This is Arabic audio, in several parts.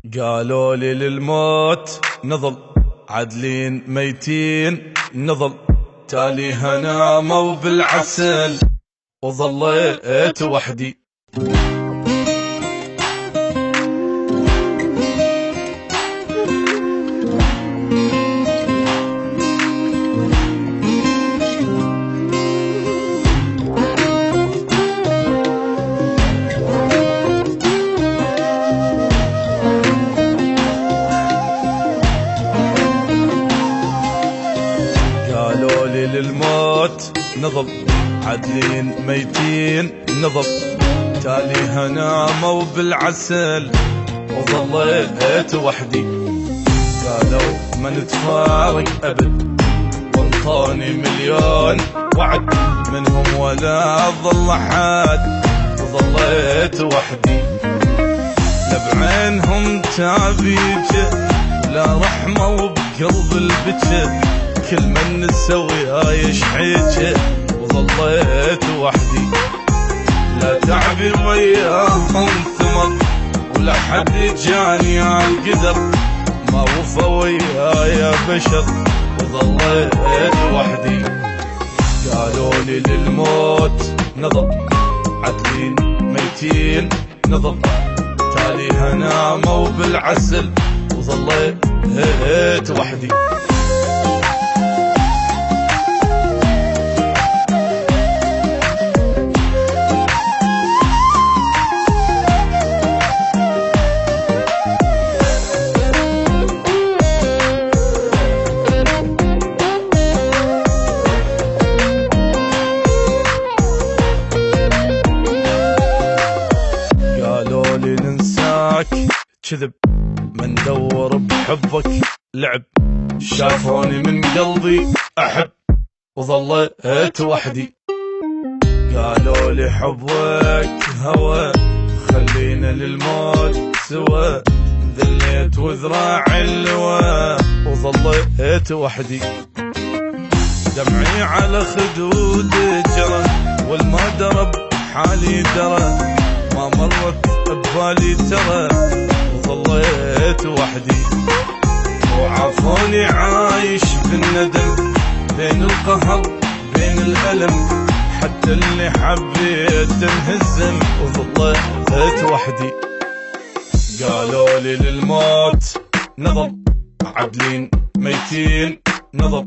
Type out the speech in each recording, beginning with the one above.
قالوا لي للموت نظل عدلين ميتين نظل تالي هناموا بالعسل وظليت وحدي. قالوا لي للموت نظل عدلين ميتين نظل تالي هناموا بالعسل وظليت وحدي. قالوا ما نتفارق أبد وانطوني مليون وعد منهم ولا ظل حد وظليت وحدي. لا بعينهم تعبيجة لا رحمة وبقلب البكة كل من نسوي هاي شحيجة وظليت وحدي. لا تعبي وياهم ثمر ولا حد جاني عالقدر ما وفى ويايا بشر وظليت وحدي. قالوا لي للموت نظر عدلين ميتين نظر تالي هناموا بالعسل وظليت وحدي. كذب من دور بحبك لعب شافوني من قلبي أحب وظليت وحدي. قالوا لي حبك هوى خلينا للموت سوا ذليت وذراعي اللوى وظليت وحدي. دمعي على خدود جرى والما درب حالي درى ما مرت ببالي ترى وظليت وحدي. وعافوني عايش بالندم بين القهر بين الألم حتى اللي حبيت انهزم وظليت وحدي. قالوا لي للموت نظر عدلين ميتين نظر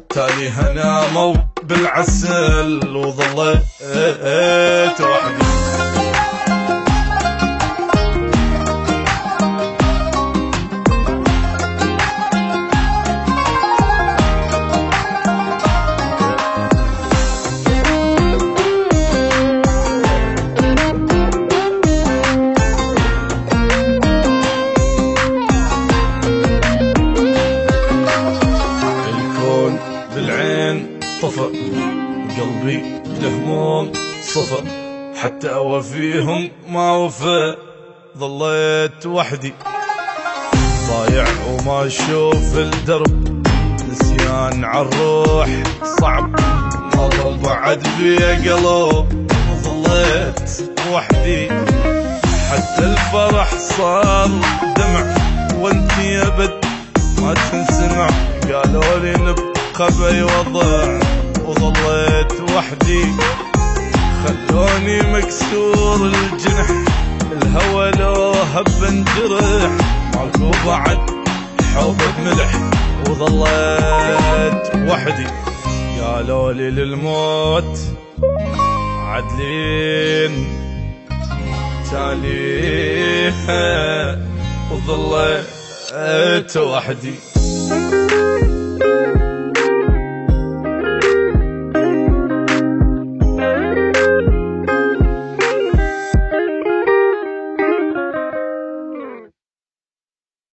تالي هناموا بالعسل وظليت وحدي. بالعين طفى قلبي لهموم صفى حتى أوفيهم ما وفى ظليت وحدي. ضايع وما أشوف الدرب نسيان عالروح صعب ما ظل بعد بيا قلب ظليت وحدي. حتى الفرح صار دمع وانتي أبد ما تنسمع. قالوا لي نبقى بأي وضع وظليت وحدي. خلوني مكسور الجنح الهوى لو هب انجرح ماكو بعد حوض ملح وظليت وحدي. قالوا لي للموت عدلين تاليها وظليت وحدي.